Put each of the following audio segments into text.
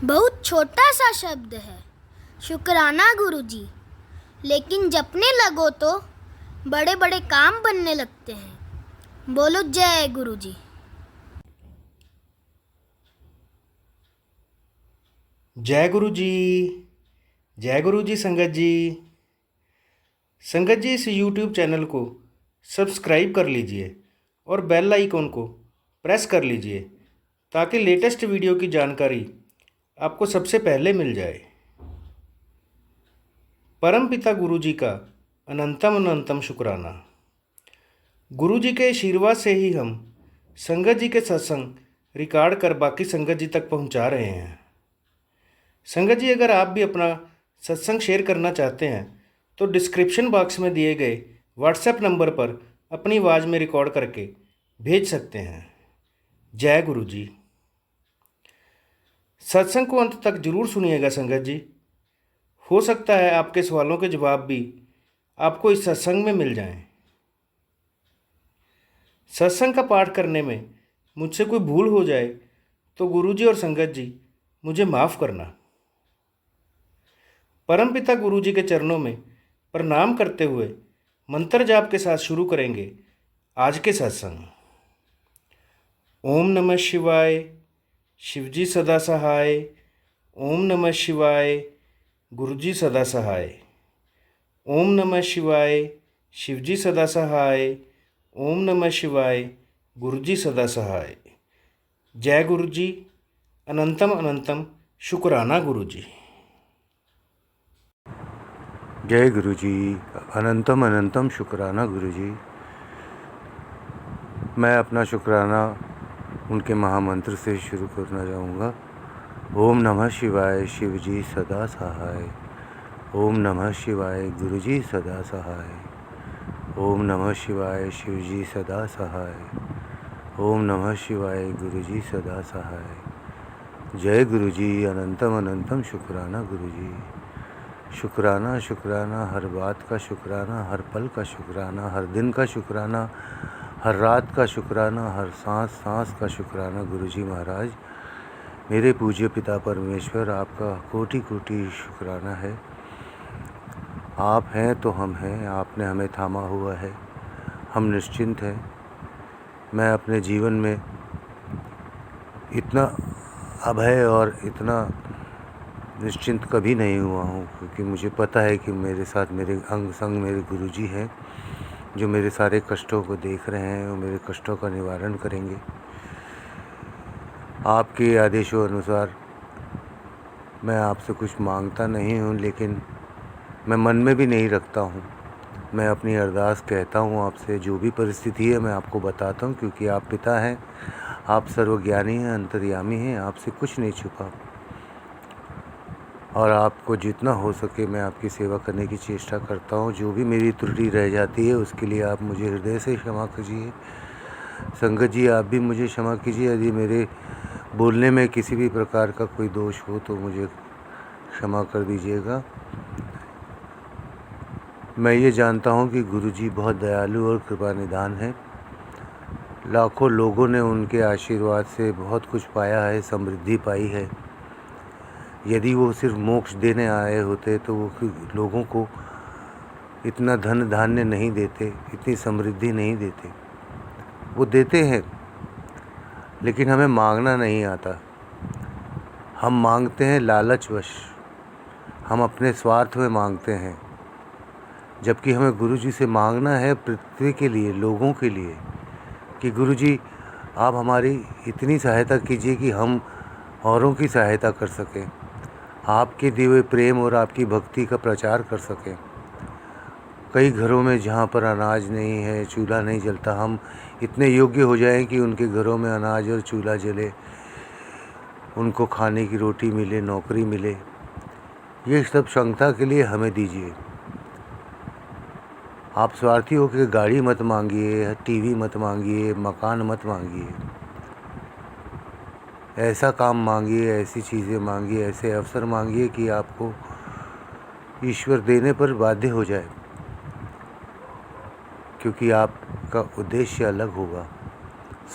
बहुत छोटा सा शब्द है शुक्राना गुरुजी, लेकिन जपने लगो तो बड़े बड़े काम बनने लगते हैं। बोलो जय गुरुजी। जय गुरु जी। जय गुरु जी। संगत जी इस YouTube चैनल को सब्सक्राइब कर लीजिए और बेल आइकॉन को प्रेस कर लीजिए ताकि लेटेस्ट वीडियो की जानकारी आपको सबसे पहले मिल जाए। परम पिता गुरु जी का अनंतम अनंतम शुक्राना। गुरु जी के आशीर्वाद से ही हम संगत जी के सत्संग रिकॉर्ड कर बाकी संगत जी तक पहुंचा रहे हैं। संगत जी, अगर आप भी अपना सत्संग शेयर करना चाहते हैं तो डिस्क्रिप्शन बॉक्स में दिए गए व्हाट्सएप नंबर पर अपनी आवाज़ में रिकॉर्ड करके भेज सकते हैं। जय गुरु जी। सत्संग को अंत तक जरूर सुनिएगा संगत जी। हो सकता है आपके सवालों के जवाब भी आपको इस सत्संग में मिल जाएं। सत्संग का पाठ करने में मुझसे कोई भूल हो जाए तो गुरु जी और संगत जी मुझे माफ़ करना। परमपिता गुरु जी के चरणों में प्रणाम करते हुए मंत्र जाप के साथ शुरू करेंगे आज के सत्संग। ओम नमः शिवाय, शिवजी सदा सहाय। ओम नमः शिवाय, गुरुजी सदा सहाय। ओम नमः शिवाय, शिवजी सदा सहाय। ओम नमः शिवाय, गुरुजी सदा सहाय। जय गुरु जी। अनंतम अनंतम शुक्राना गुरु जी। जय गुरु जी। अनंतम अनंतम शुक्राना गुरु जी। मैं अपना शुक्राना उनके महामंत्र से शुरू करना चाहूँगा। ओम नमः शिवाय, शिव जी सदा सहाय। ओम नमः शिवाय, गुरु जी सदा सहाय। ओम नमः शिवाय, शिव जी सदा सहाय। ओम नमः शिवाय, गुरु जी सदा सहाय। जय गुरु जी। अनंतम अनंतम शुक्राना गुरु जी। शुक्राना शुक्राना, हर बात का शुक्राना, हर पल का शुक्राना, हर दिन का शुक्राना, हर रात का शुक्राना, हर सांस सांस का शुक्राना गुरु जी महाराज। मेरे पूज्य पिता परमेश्वर, आपका कोटि कोटि शुक्राना है। आप हैं तो हम हैं, आपने हमें थामा हुआ है, हम निश्चिंत हैं। मैं अपने जीवन में इतना अभय और इतना निश्चिंत कभी नहीं हुआ हूँ, क्योंकि मुझे पता है कि मेरे साथ मेरे अंग संग मेरे गुरुजी हैं, जो मेरे सारे कष्टों को देख रहे हैं और मेरे कष्टों का निवारण करेंगे। आपके आदेशों अनुसार मैं आपसे कुछ मांगता नहीं हूँ, लेकिन मैं मन में भी नहीं रखता हूँ। मैं अपनी अरदास कहता हूँ आपसे। जो भी परिस्थिति है मैं आपको बताता हूँ, क्योंकि आप पिता हैं, आप सर्वज्ञानी हैं, अंतर्यामी हैं, आपसे कुछ नहीं छुपा। और आपको जितना हो सके मैं आपकी सेवा करने की चेष्टा करता हूँ। जो भी मेरी त्रुटि रह जाती है उसके लिए आप मुझे हृदय से क्षमा कीजिए। संगत जी, आप भी मुझे क्षमा कीजिए। यदि मेरे बोलने में किसी भी प्रकार का कोई दोष हो तो मुझे क्षमा कर दीजिएगा। मैं ये जानता हूँ कि गुरुजी बहुत दयालु और कृपा निधान है। लाखों लोगों ने उनके आशीर्वाद से बहुत कुछ पाया है, समृद्धि पाई है। यदि वो सिर्फ मोक्ष देने आए होते तो वो लोगों को इतना धन धान्य नहीं देते, इतनी समृद्धि नहीं देते। वो देते हैं, लेकिन हमें मांगना नहीं आता। हम मांगते हैं लालचवश, हम अपने स्वार्थ में मांगते हैं। जबकि हमें गुरुजी से मांगना है पृथ्वी के लिए, लोगों के लिए, कि गुरुजी आप हमारी इतनी सहायता कीजिए कि हम औरों की सहायता कर सकें, आपके दिए हुए प्रेम और आपकी भक्ति का प्रचार कर सकें। कई घरों में जहाँ पर अनाज नहीं है, चूल्हा नहीं जलता, हम इतने योग्य हो जाएं कि उनके घरों में अनाज और चूल्हा जले, उनको खाने की रोटी मिले, नौकरी मिले। ये सब क्षमता के लिए हमें दीजिए। आप स्वार्थी हो के गाड़ी मत मांगिए, टीवी मत मांगिए, मकान मत मांगिए। ऐसा काम मांगिए, ऐसी चीज़ें मांगिए, ऐसे अवसर मांगिए कि आपको ईश्वर देने पर बाध्य हो जाए, क्योंकि आपका उद्देश्य अलग होगा,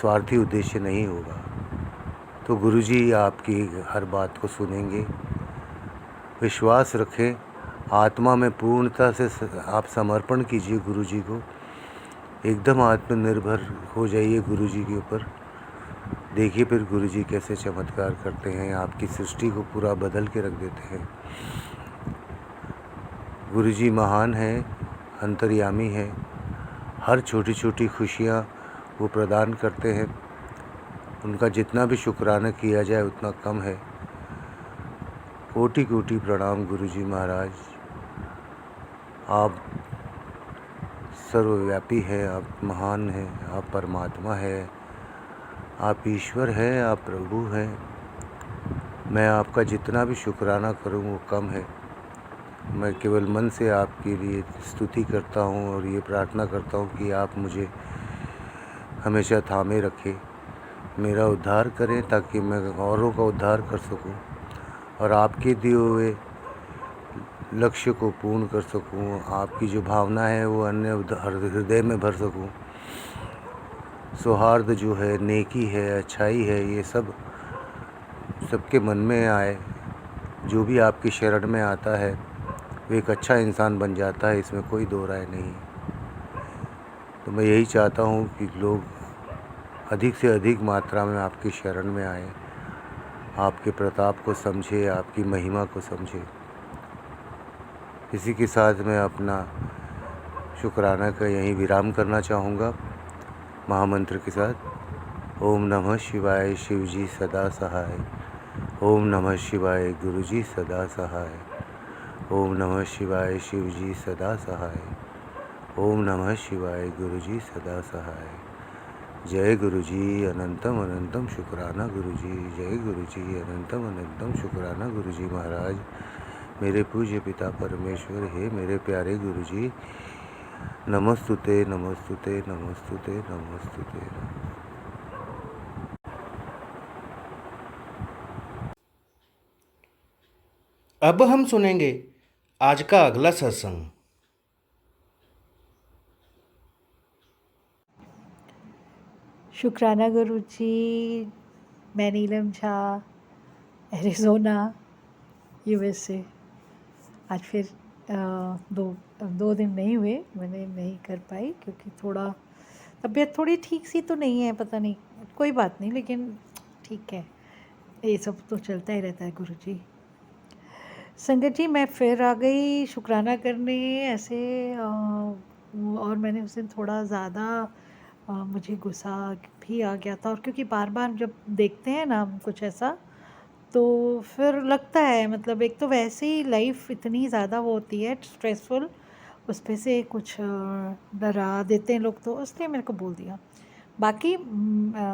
स्वार्थी उद्देश्य नहीं होगा। तो गुरुजी आपकी हर बात को सुनेंगे। विश्वास रखें, आत्मा में पूर्णता से आप समर्पण कीजिए गुरुजी को। एकदम आत्मनिर्भर हो जाइए गुरुजी के ऊपर। देखिए फिर गुरुजी कैसे चमत्कार करते हैं, आपकी सृष्टि को पूरा बदल के रख देते हैं। गुरुजी महान हैं, अंतर्यामी हैं। हर छोटी छोटी खुशियाँ वो प्रदान करते हैं। उनका जितना भी शुक्राना किया जाए उतना कम है। कोटि कोटि प्रणाम गुरुजी महाराज। आप सर्वव्यापी हैं, आप महान हैं, आप परमात्मा हैं, आप ईश्वर हैं, आप प्रभु हैं। मैं आपका जितना भी शुक्राना करूं वो कम है। मैं केवल मन से आपके लिए स्तुति करता हूं और ये प्रार्थना करता हूं कि आप मुझे हमेशा थामे रखें, मेरा उद्धार करें ताकि मैं औरों का उद्धार कर सकूं और आपके दिए हुए लक्ष्य को पूर्ण कर सकूं। आपकी जो भावना है वो अन्य हृदय में भर सकूं। सौहार्द जो है, नेकी है, अच्छाई है, ये सब सबके मन में आए। जो भी आपकी शरण में आता है वो एक अच्छा इंसान बन जाता है, इसमें कोई दो राय नहीं। तो मैं यही चाहता हूँ कि लोग अधिक से अधिक मात्रा में आपकी शरण में आए, आपके प्रताप को समझे, आपकी महिमा को समझे। इसी के साथ मैं अपना शुक्राना का यहीं विराम करना चाहूँगा महामंत्र के साथ। ओम नमः शिवाय, शिवजी सदा सहाय। ओम नमः शिवाय, गुरुजी सदा सहाय। ओम नमः शिवाय, शिवजी सदा सहाय। ओम नमः शिवाय, गुरुजी सदा सहाय। जय गुरुजी, अनंतम अनंतम शुक्राना गुरुजी। जय गुरुजी, अनंतम अनंतम शुक्राना गुरुजी महाराज। मेरे पूज्य पिता परमेश्वर, हे मेरे प्यारे गुरुजी, नमस्तुते नमस्तुते नमस्तुते नमस्तुते। अब हम सुनेंगे आज का अगला सत्संग। शुक्राना गुरुजी। मैं नीलम झा, एरिज़ोना, यूएसए। आज फिर दो दिन नहीं हुए, मैंने नहीं कर पाई क्योंकि थोड़ा तबीयत थोड़ी ठीक सी तो नहीं है, पता नहीं, कोई बात नहीं, लेकिन ठीक है, ये सब तो चलता ही रहता है गुरुजी। संगत जी, मैं फिर आ गई शुक्राना करने ऐसे, और मैंने उस दिन थोड़ा ज़्यादा मुझे गुस्सा भी आ गया था, और क्योंकि बार बार जब देखते हैं ना हम कुछ ऐसा तो फिर लगता है, मतलब एक तो वैसे ही लाइफ इतनी ज़्यादा वो होती है स्ट्रेसफुल, उस पे से कुछ डरा देते हैं लोग, तो इसलिए मेरे को बोल दिया। बाकी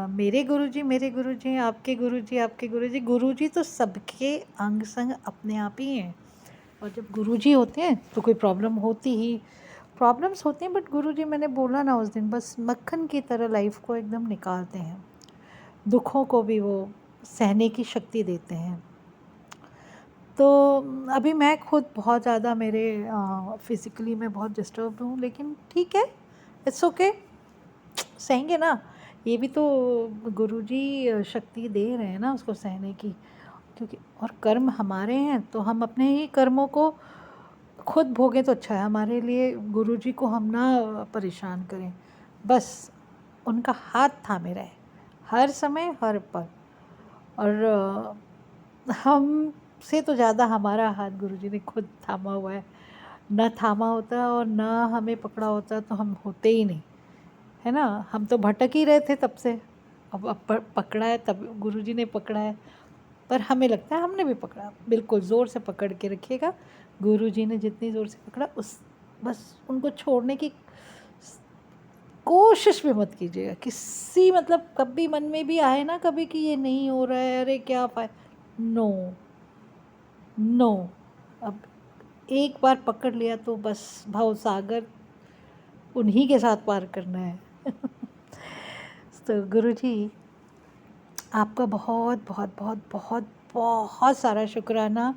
मेरे गुरुजी, आपके गुरुजी, गुरुजी तो सबके अंग संग अपने आप ही हैं। और जब गुरुजी होते हैं तो कोई प्रॉब्लम्स होती हैं, बट गुरुजी, मैंने बोला ना उस दिन, बस मक्खन की तरह लाइफ को एकदम निकालते हैं, दुखों को भी वो सहने की शक्ति देते हैं। तो अभी मैं खुद बहुत ज़्यादा मेरे फिज़िकली मैं बहुत डिस्टर्ब हूँ, लेकिन ठीक है, इट्स ओके, सहेंगे ना। ये भी तो गुरुजी शक्ति दे रहे हैं ना उसको सहने की, क्योंकि और कर्म हमारे हैं तो हम अपने ही कर्मों को खुद भोगें तो अच्छा है। हमारे लिए गुरुजी को हम ना परेशान करें, बस उनका हाथ थामे रहे हर समय हर पल। और हम से तो ज़्यादा हमारा हाथ गुरुजी ने खुद थामा हुआ है। ना थामा होता और ना हमें पकड़ा होता तो हम होते ही नहीं, है ना। हम तो भटक ही रहे थे तब से, अब पकड़ा है, तब गुरुजी ने पकड़ा है। पर हमें लगता है हमने भी पकड़ा, बिल्कुल ज़ोर से पकड़ के रखिएगा। गुरुजी ने जितनी ज़ोर से पकड़ा, उस बस उनको छोड़ने की कोशिश भी मत कीजिएगा किसी, मतलब कभी मन में भी आए ना कभी कि ये नहीं हो रहा है, अरे क्या नो नो। अब एक बार पकड़ लिया तो बस भव सागर उन्हीं के साथ पार करना है। तो गुरुजी, आपका बहुत बहुत बहुत बहुत बहुत सारा शुक्राना।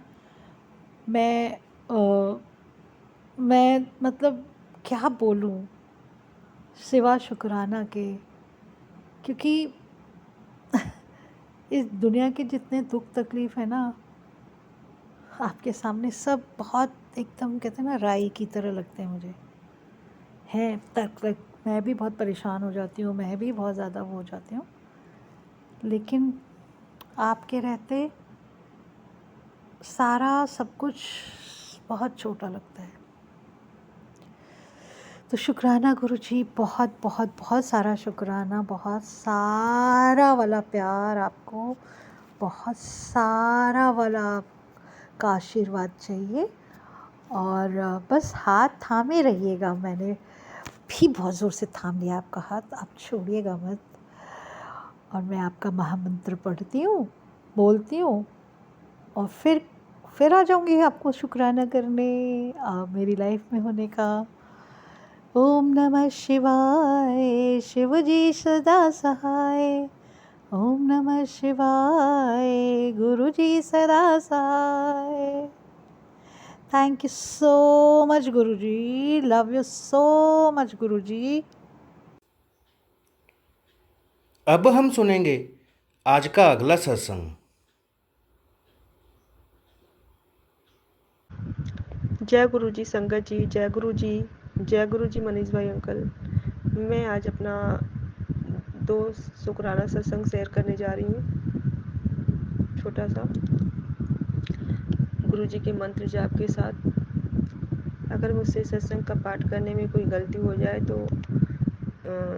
मैं मतलब क्या बोलूं सिवा शुक्राना के, क्योंकि इस दुनिया के जितने दुख तकलीफ़ है ना, आपके सामने सब बहुत एकदम कहते हैं ना राई की तरह लगते हैं मुझे। हैं तक मैं भी बहुत परेशान हो जाती हूँ, मैं भी बहुत ज़्यादा वो हो जाती हूँ, लेकिन आपके रहते सारा सब कुछ बहुत छोटा लगता है। तो शुक्राना गुरुजी, बहुत बहुत बहुत सारा शुक्राना, बहुत सारा वाला प्यार आपको, बहुत सारा वाला आपका आशीर्वाद चाहिए। और बस हाथ थामे रहिएगा। मैंने भी बहुत ज़ोर से थाम लिया आपका हाथ, आप छोड़िएगा मत। और मैं आपका महामंत्र पढ़ती हूँ, बोलती हूँ, और फिर आ जाऊँगी आपको शुक्राना करने मेरी लाइफ में होने का। ओम नमः शिवाय, शिव जी सदा सहाय। ओम नमः शिवाय, गुरु जी सदा सहाय। Thank you so much Guruji, love you so much Guruji. अब हम सुनेंगे आज का अगला सत्संग। जय गुरु जी संगत जी, जय गुरु जी, जय गुरु जी मनीष भाई अंकल। मैं आज अपना 2 शुक्राना सत्संग शेयर करने जा रही हूँ, छोटा सा गुरु जी के मंत्र जाप के साथ। अगर मुझसे सत्संग का पाठ करने में कोई गलती हो जाए तो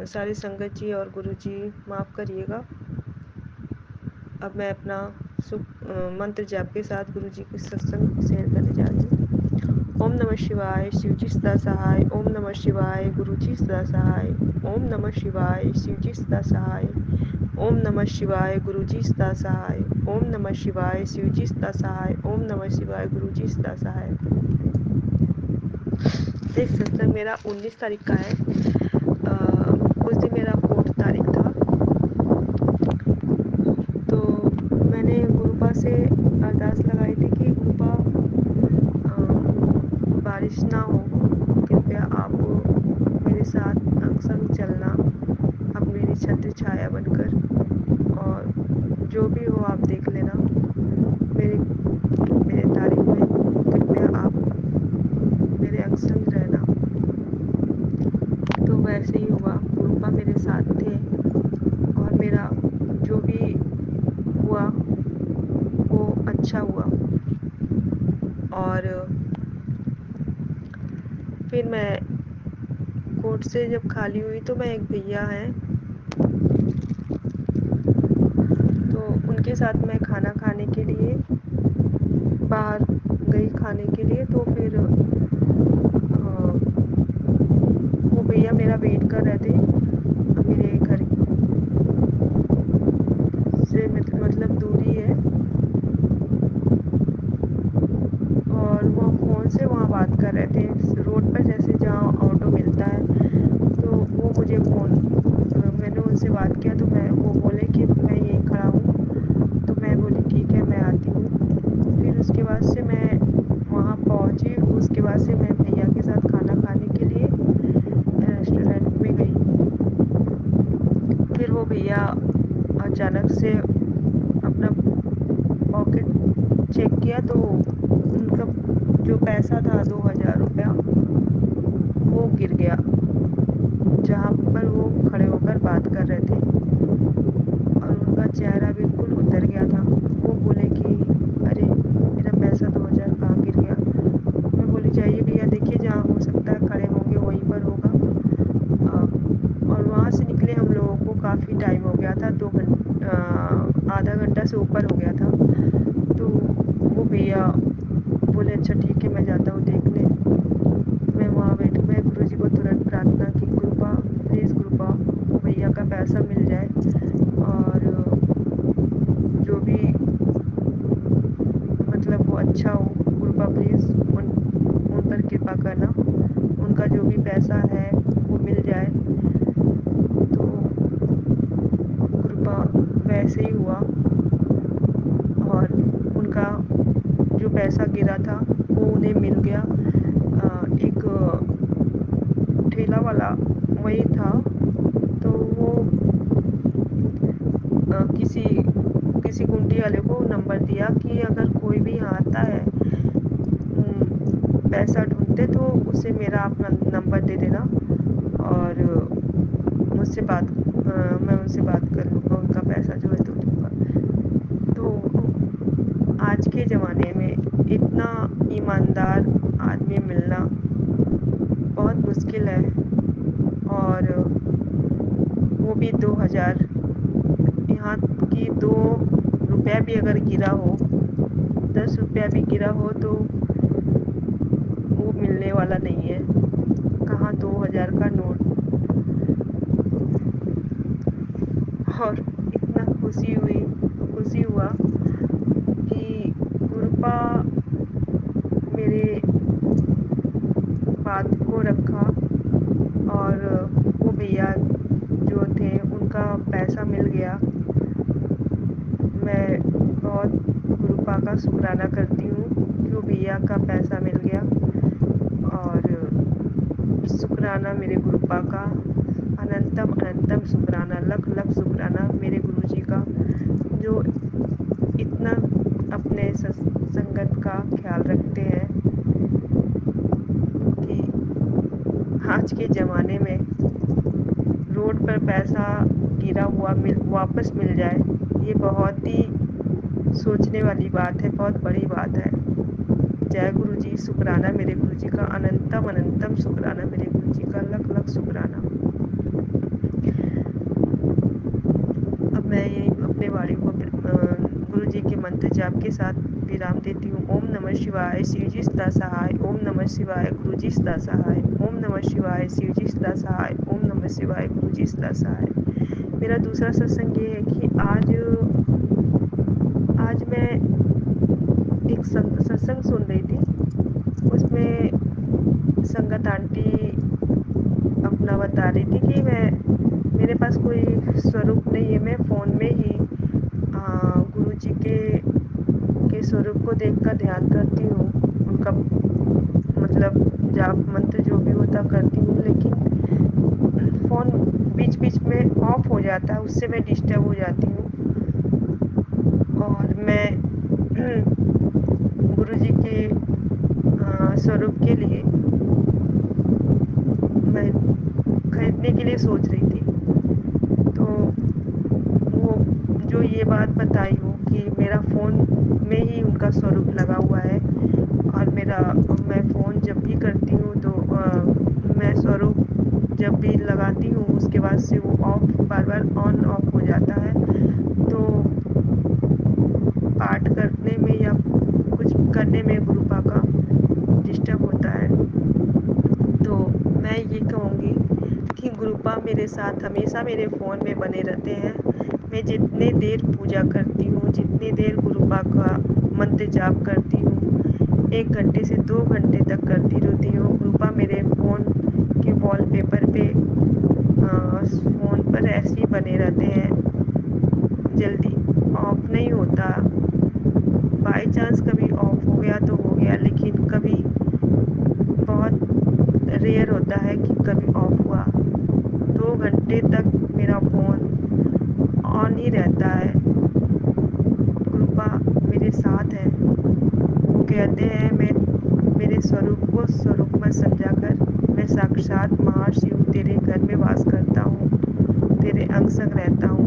सारी संगत जी और गुरु जी माफ़ करिएगा। अब मैं अपना मंत्र जाप के साथ गुरु जी के सत्संग शेयर करने जा रही हूँ। ओम नमः शिवाय, शिवजी सदा सहाय। ओम नमः शिवाय, गुरुजी सदा सहाय। ओम नमः शिवाय, शिवजी सदा सहाय। ओम नमः शिवाय, गुरुजी सदा सहाय। ओम नमः शिवाय, शिवजी सदा सहाय। ओम नमः शिवाय, गुरुजी सदा सहाय। एक सत्संग मेरा 19 तारीख का है। उस दिन मेरा 4 तारीख था। तो मैंने गुरुपा से अरदास लगाई थी कि गुरुपा बारिश ना हो, कृपया आप मेरे साथ अंग संग चलना, आप मेरी छत्र छाया बनकर, और जो भी हो आप देख लेना। मेरे तारीख में कृपया आप मेरे अंग संग रहना। तो वैसे ही हुआ, गुरुपा मेरे साथ थे और मेरा जो भी हुआ वो अच्छा हुआ। और फिर मैं कोर्ट से जब खाली हुई तो मैं एक भैया हैं, तो उनके साथ मैं खाना खाने के लिए बाहर गई खाने के लिए। तो फिर वो भैया मेरा वेट कर रहे थे मेरे घर से, मतलब दूरी है, और वो फ़ोन से वहाँ बात कर रहे थे रोड पर, जैसे जहाँ ऑटो मिलता है। तो वो मुझे मैंने उनसे बात किया तो वो बोले कि मैं यहीं खड़ा हूँ। तो मैं बोली ठीक है, मैं आती हूँ। फिर उसके बाद से मैं वहाँ पहुँची। उसके बाद से मैं भैया के साथ खाना खाने के लिए रेस्टोरेंट में गई। फिर वो भैया अचानक से अपना पॉकेट चेक किया तो उनका जो पैसा था 2000 रुपया वो गिर गया जहाँ पर वो खड़े होकर बात कर रहे थे, और उनका चेहरा बिल्कुल उतर गया था। वो बोले कि अरे मेरा पैसा 2000 कहाँ गिर गया। मैं बोली जाइए भैया, देखिए जहाँ हो सकता है खड़े होंगे वहीं पर होगा। और वहाँ से निकले हम लोगों को काफ़ी टाइम हो गया था, आधा घंटा से ऊपर हो गया था। तो वो भैया बोले अच्छा ठीक है, मैं जाता हूँ देखने। मैं वहाँ मैं गुरुजी को तुरंत प्रार्थना की, कृपा प्लीज़ कृपा भैया का पैसा मिल जाए, और जो भी मतलब वो अच्छा हो, कृपा प्लीज़ उन पर कृपा करना, उनका जो भी पैसा है वो मिल जाए। तो कृपा वैसे ही हुआ, और उनका जो पैसा गिरा था वो उन्हें मिल गया। एक ठेला वाला वही था, तो वो किसी किसी गुंडी वाले को नंबर दिया कि अगर कोई भी यहाँ आता है पैसा ढूंढते तो उसे मेरा अपना नंबर दे देना और मुझसे बात मैं उनसे बात कर लूँगा, उनका पैसा जो है तो दूँगा। तो आज के ज़माने में इतना ईमानदार आदमी मिलना बहुत मुश्किल है, और वो भी 2000, यहाँ की 2 रुपया भी अगर गिरा हो, 10 रुपया भी गिरा हो तो वो मिलने वाला नहीं है, कहाँ 2000 का नोट। और इतना खुशी हुआ कि गुरुपा मेरे बात को रखा, और वो भैया जो थे उनका पैसा मिल गया। मैं बहुत गुरुपा का शुक्राना करती हूँ कि वो भैया का पैसा मिल गया, और शुक्राना मेरे गुरुपा का, अनंतम अनंतम शुक्राना, लख लख शुक्राना मेरे गुरुजी का, जो इतना अपने संगत का ख्याल रखते हैं कि आज के ज़माने में रोड पर पैसा गिरा हुआ वापस मिल जाए, ये बहुत ही सोचने वाली बात है, बहुत बड़ी बात है। जय गुरुजी, शुक्राना मेरे गुरुजी का, अनंतम अनंतम शुक्राना मेरे गुरुजी का, लख लख शुक्राना। अब मैं यही अपने वाणी को गुरुजी के मंत्र जाप के साथ विराम देती हूँ। ओम नमः शिवाय, शिवजी सदा सहाय। ओम नमः शिवाय, गुरुजी सदा सहाय। ओम नमः शिवाय, शिवजी सदा सहाय। ओम नमः शिवाय, गुरुजी सदा सहाय। मेरा दूसरा सत्संग ये है कि आज मैं एक सत्संग सुन रही थी, उसमें संगत आंटी अपना बता रही थी कि मेरे पास कोई स्वरूप नहीं है, मैं फ़ोन में ही गुरुजी के स्वरूप को देखकर ध्यान करती हूँ, उनका मतलब जाप मंत्र जो भी होता करती हूँ, लेकिन फ़ोन बीच बीच में ऑफ हो जाता है, उससे मैं डिस्टर्ब हो जाती हूँ, और मैं गुरुजी के स्वरूप के लिए मैं खरीदने के लिए सोच रही थी। तो वो जो ये बात बताई हो कि मेरा फ़ोन में ही उनका स्वरूप लगा हुआ है, और मैं फ़ोन जब भी करती हूँ तो मैं स्वरूप जब भी लगाती हूँ उसके बाद से वो बार बार ऑन ऑफ हो जाता है, तो पाठ करने में या कुछ करने में गुरुपा का डिस्टर्ब होता है। तो मैं ये कहूँगी कि गुरुपा मेरे साथ हमेशा मेरे फ़ोन में बने रहते हैं। मैं जितने देर पूजा करती हूँ, जितनी देर गुरुपा का मंत्र जाप करती हूँ, 1 घंटे से 2 घंटे तक करती रहती हूँ। गुरुपा मेरे फ़ोन के वॉलपेपर पे फ़ोन पर ऐसे ही बने रहते हैं, जल्दी ऑफ नहीं होता। बाई चांस कभी ऑफ हो गया तो हो गया, लेकिन कभी बहुत रेयर होता है कि कभी ऑफ हुआ। 2 घंटे तक मेरा फ़ोन ऑन ही रहता है। गुरुपा मेरे साथ है, वो कहते हैं मैं मेरे स्वरूप को स्वरूप में समझाकर मैं साक्षात महाशिव तेरे घर में वास करता हूँ, तेरे अंग संग रहता हूँ।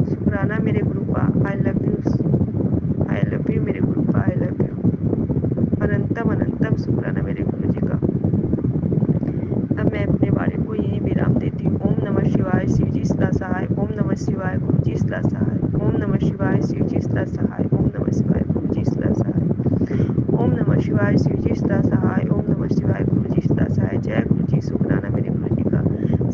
शुक्राना मेरे गुरुपा, आई लव यू मेरे गुरुपा, आई लव यू। अनंतम अनंतम शुक्राना मेरे गुरु जी का। अब मैं अपने वाणी को यही विराम देती हूँ। ओम नमः शिवाय, शिवजी सदा सहाय। ओम नमः शिवाय, गुरुजी सदा सहाय। ओम नमः शिवाय, शिवजी सदा सहाय। ओम नमः शिवाय, गुरुजी सदा सहाय। ओम नमः शिवाय, शिवजी सदा सहाय। ओम नमः शिवाय, गुरुजी सदा सहाय। जय गुरुजी, शुक्राना मेरे गुरु जी का।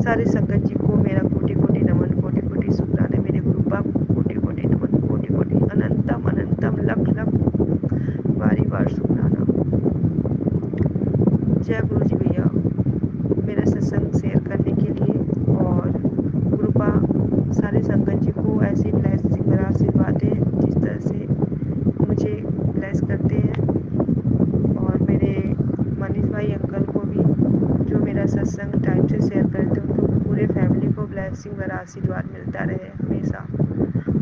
सारे संगत जी को मेरा कोटि कोटि नमन, कोटि कोटि शुक्राना मेरे गुरुपा को कोटि कोटि नमन, कोटि कोटि अनंतम अनंतम लख लख बार शुक्राना। जय गुरु जी भैया, मेरा सत्संग शेयर करने के लिए, और गुरुपा सारे संगत जी को ऐसी ब्लेसिंग मेरा आशीर्वाद दें जिस तरह से मुझे ब्लेस करते हैं, और मेरे मनीष भाई अंकल को भी जो मेरा सत्संग टाइम से शेयर करते हैं, उनको पूरे फैमिली को ब्लेसिंग मेरा आशीर्वाद मिलता रहे हमेशा।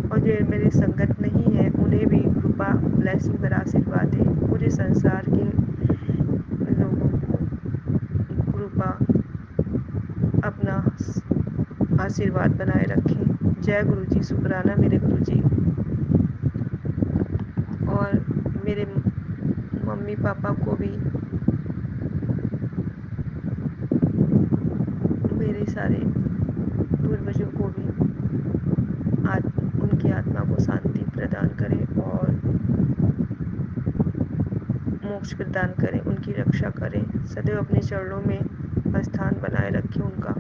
और जो मेरी संगत नहीं है उन्हें भी कृपा ब्लेसिंग भरा आशीर्वाद है। पूरे संसार के लोगों को कृपा अपना आशीर्वाद बनाए रखें। जय गुरु जी, शुक्राना मेरे गुरु जी। और मेरे मम्मी पापा को भी, मेरे सारे पूर्वजों को भी उनकी आत्मा को शांति प्रदान करें और मोक्ष प्रदान करें, उनकी रक्षा करें। सदैव अपने चरणों में स्थान बनाए रखें उनका,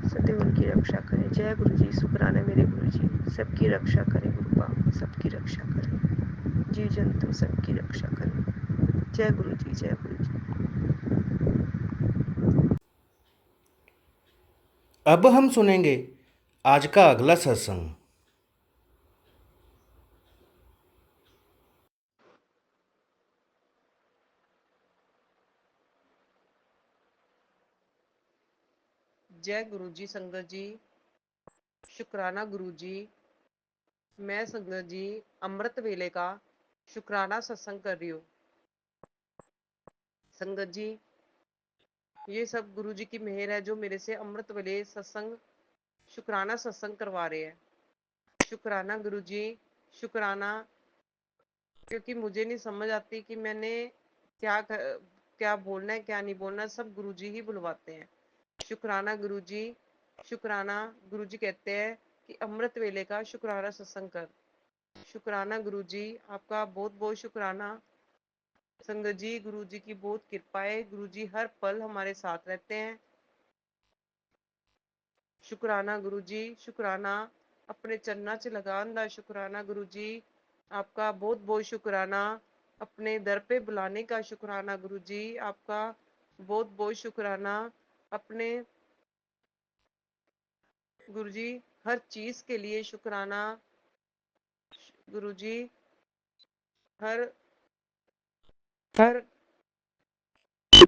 सदैव उनकी रक्षा करें। जय गुरु जी, शुक्राना मेरे गुरु जी। सबकी रक्षा करें गुरुपा, सबकी रक्षा करें, जीव जंतु सबकी रक्षा करें। जय गुरु जी, जय गुरु जी। अब हम सुनेंगे आज का अगला सत्संग। जय गुरु जी। संगत जी, शुक्राना गुरु जी। मैं संगत जी अमृत वेले का शुक्राना सत्संग कर रही हूँ। संगत जी, ये सब गुरु जी की मेहर है जो मेरे से अमृत वेले सत्संग शुक्राना सत्संग करवा रहे हैं। शुक्राना गुरु जी, शुक्राना। क्योंकि मुझे नहीं समझ आती कि मैंने क्या बोलना है क्या नहीं बोलना, सब गुरु जी ही बुलवाते हैं। शुक्राना गुरु जी, शुक्राना। गुरु जी कहते हैं कि अमृत वेले का शुक्राना सत्संग कर। शुक्राना गुरु जी, आपका बहुत बहुत शुक्राना। संगत जी, गुरु जी की बहुत कृपा है। गुरु जी हर पल हमारे साथ रहते हैं। शुक्राना गुरु जी, शुक्राना। अपने चन्ना च लगान दा शुक्राना गुरु जी, आपका बहुत बहुत शुक्राना। अपने दर पे बुलाने का शुक्राना गुरु जी, आपका बहुत बहुत शुक्राना। अपने गुरु जी हर चीज के लिए शुक्राना। गुरु जी हर हर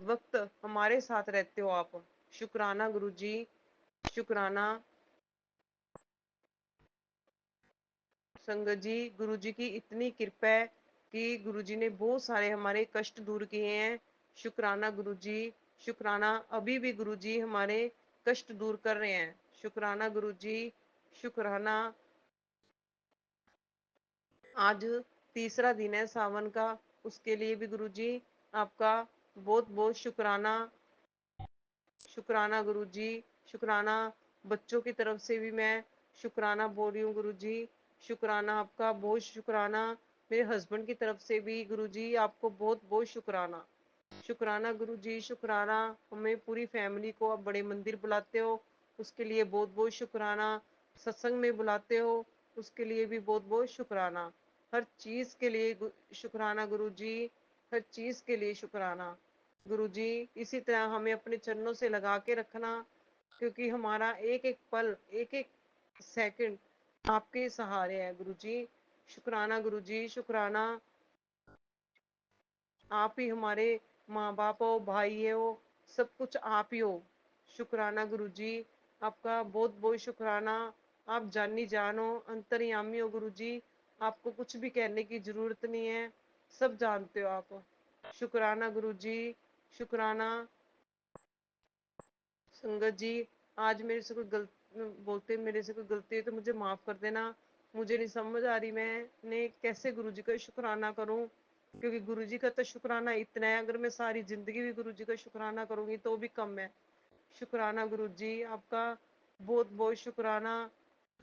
वक्त हमारे साथ रहते हो आप। शुक्राना गुरु जी, शुक्राना। संगत जी, गुरु जी की इतनी कृपा है कि गुरु जी ने बहुत सारे हमारे कष्ट दूर किए हैं। शुक्राना गुरु जी, शुक्राना। अभी भी गुरु जी हमारे कष्ट दूर कर रहे हैं। शुक्राना गुरु जी, शुक्राना। आज तीसरा दिन है सावन का, उसके लिए भी गुरु जी आपका बहुत बहुत शुक्राना। शुक्राना गुरु जी, शुक्राना। बच्चों की तरफ से भी मैं शुक्राना बोल रही हूँ गुरु जी। शुक्राना, आपका बहुत शुक्राना। मेरे हस्बैंड की तरफ से भी गुरु जी आपको बहुत बहुत शुक्राना। शुक्राना गुरु जी, शुक्राना। हमें पूरी फैमिली को आप बड़े मंदिर बुलाते हो, उसके लिए बहुत बहुत शुक्राना। सत्संग में बुलाते हो, उसके लिए भी बहुत बहुत शुक्राना। हर चीज के लिए शुक्राना गुरु जी, हर चीज के लिए शुक्राना गुरु जी। इसी तरह हमें अपने चरणों से लगा के रखना, क्योंकि हमारा एक एक पल, एक एक सेकंड आपके सहारे है गुरु जी। शुक्राना गुरु जी, शुक्राना। आप ही हमारे माँ बाप हो, भाई हो, सब कुछ आप ही हो। शुक्राना गुरु जी, आपका बहुत बहुत शुक्राना। आप जानी जान हो, अंतर्यामी हो गुरु जी। आपको कुछ भी कहने की जरूरत नहीं है, सब जानते हो आप। शुक्राना गुरु जी, शुक्राना। संगत जी, आज मेरे से कोई बोलते मेरे से कोई गलती है तो मुझे माफ कर देना। मुझे नहीं समझ आ रही मैंने कैसे गुरु जी का शुक्राना करूं, क्योंकि गुरु जी का तो शुक्राना इतना है, अगर मैं सारी जिंदगी भी गुरु जी का शुक्राना करूंगी तो भी कम है। शुक्राना गुरु जी, आपका बहुत बहुत शुक्राना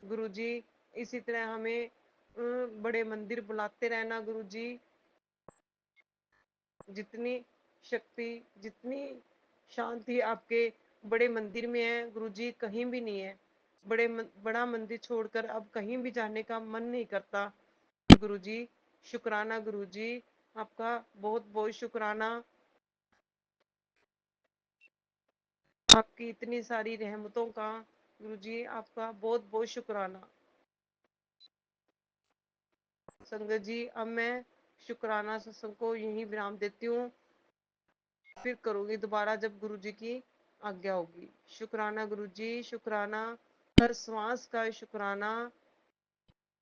गुरु जी। इसी तरह हमें बड़े मंदिर बुलाते रहना गुरु जी। जितनी शक्ति, जितनी शांति आपके बड़े मंदिर में है गुरु जी, कहीं भी नहीं है। बड़ा मंदिर छोड़कर अब कहीं भी जाने का मन नहीं करता गुरु जी। शुक्राना गुरु जी, आपका बहुत बहुत शुक्राना। आपकी इतनी सारी रहमतों का गुरु जी, आपका बहुत बहुत शुक्राना। संगत जी, अब मैं शुक्राना सत्संग को यहीं विराम देती हूँ, फिर करूंगी दोबारा जब गुरु जी की आज्ञा होगी। शुक्राना गुरु जी, शुक्राना। हर श्वास का शुक्राना।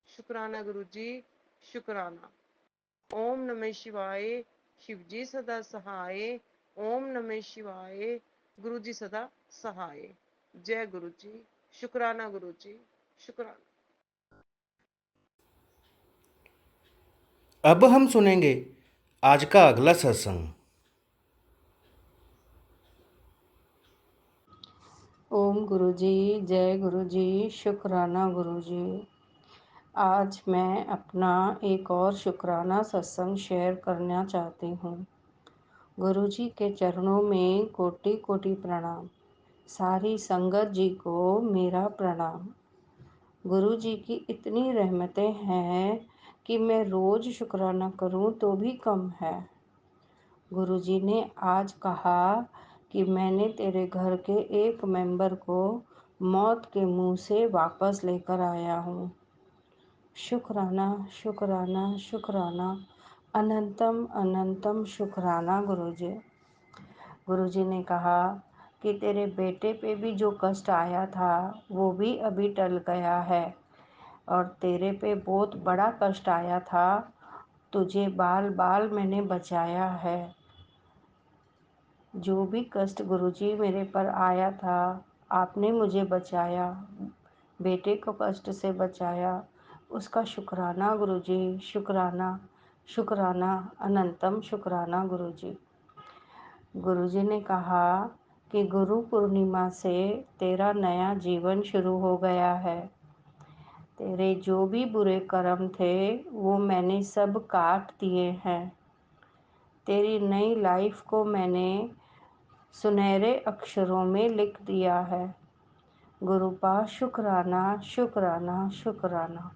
शुक्राना गुरु जी, शुक्राना। ओम नमः शिवाय, शिव जी सदा सहाय। ओम नमः शिवाय, गुरु जी सदा सहाय। जय गुरु जी, शुक्राना गुरु जी, शुक्राना। अब हम सुनेंगे आज का अगला सत्संग। ओम गुरु जी, जय गुरु जी, शुक्राना गुरु जी। आज मैं अपना एक और शुक्राना सत्संग शेयर करना चाहती हूँ। गुरु जी के चरणों में कोटि कोटि प्रणाम। सारी संगत जी को मेरा प्रणाम। गुरु जी की इतनी रहमतें हैं कि मैं रोज़ शुक्राना करूँ तो भी कम है। गुरु जी ने आज कहा कि मैंने तेरे घर के एक मेंबर को मौत के मुंह से वापस लेकर आया हूँ। शुक्राना शुक्राना शुक्राना, अनंतम अनंतम शुक्राना गुरु जी। गुरु जी ने कहा कि तेरे बेटे पे भी जो कष्ट आया था वो भी अभी टल गया है, और तेरे पे बहुत बड़ा कष्ट आया था, तुझे बाल बाल मैंने बचाया है। जो भी कष्ट गुरुजी मेरे पर आया था, आपने मुझे बचाया, बेटे को कष्ट से बचाया, उसका शुक्राना गुरुजी, शुक्राना शुक्राना, अनंतम शुक्राना गुरुजी। गुरुजी ने कहा कि गुरु पूर्णिमा से तेरा नया जीवन शुरू हो गया है। तेरे जो भी बुरे कर्म थे वो मैंने सब काट दिए हैं। तेरी नई लाइफ को मैंने सुनहरे अक्षरों में लिख दिया है। गुरुपा शुक्राना शुक्राना शुक्राना।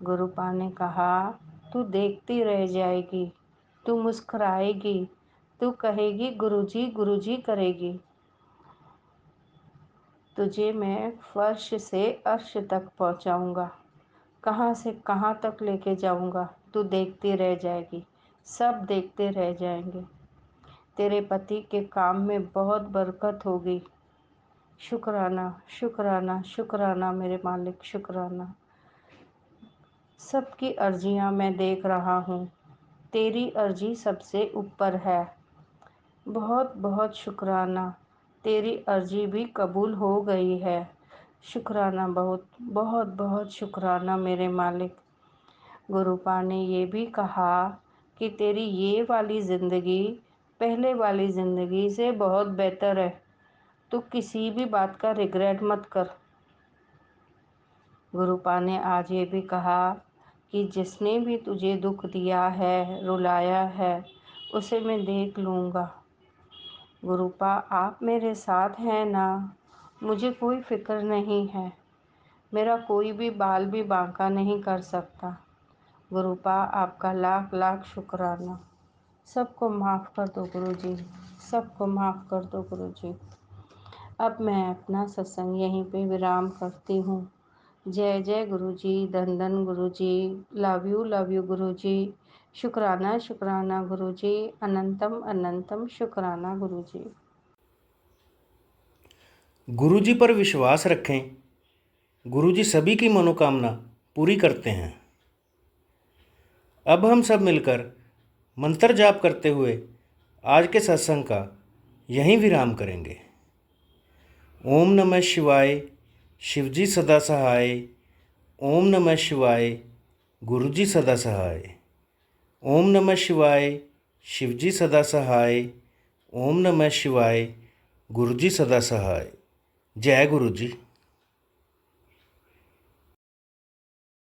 गुरुपा ने कहा तू देखती रह जाएगी, तू मुस्कुराएगी, तू कहेगी गुरुजी करेगी। तुझे मैं फर्श से अर्श तक पहुंचाऊंगा, कहाँ से कहाँ तक लेके जाऊंगा, तू देखती रह जाएगी, सब देखते रह जाएंगे। तेरे पति के काम में बहुत बरकत होगी। शुक्राना शुक्राना शुक्राना मेरे मालिक, शुक्राना। सबकी अर्जियां मैं देख रहा हूँ, तेरी अर्जी सबसे ऊपर है। बहुत बहुत शुक्राना, तेरी अर्जी भी कबूल हो गई है। शुक्राना, बहुत बहुत बहुत शुक्राना मेरे मालिक। गुरुपा ने ये भी कहा कि तेरी ये वाली ज़िंदगी पहले वाली ज़िंदगी से बहुत बेहतर है, तू किसी भी बात का रिग्रेट मत कर। गुरुपा ने आज ये भी कहा कि जिसने भी तुझे दुख दिया है, रुलाया है, उसे मैं देख लूँगा। गुरुपा आप मेरे साथ हैं ना, मुझे कोई फ़िक्र नहीं है, मेरा कोई भी बाल भी बांका नहीं कर सकता। गुरुपा आपका लाख लाख शुक्राना। सबको माफ़ कर दो गुरुजी, सबको माफ़ कर दो गुरुजी। अब मैं अपना सत्संग यहीं पे विराम करती हूँ। जय जय गुरुजी, धन धन गुरुजी, लव यू गुरुजी, शुक्राना शुक्राना गुरुजी, अनंतम अनंतम शुक्राना गुरुजी। गुरुजी पर विश्वास रखें, गुरुजी सभी की मनोकामना पूरी करते हैं। अब हम सब मिलकर मंत्र जाप करते हुए आज के सत्संग का यहीं विराम करेंगे। ओम नमः शिवाय, शिवजी सदा सहाय। ओम नमः शिवाय, गुरुजी सदा सहाय। ओम नमः शिवाय, शिवजी सदा सहाय। ओम नमः शिवाय, गुरुजी सदा सहाय। जय गुरुजी।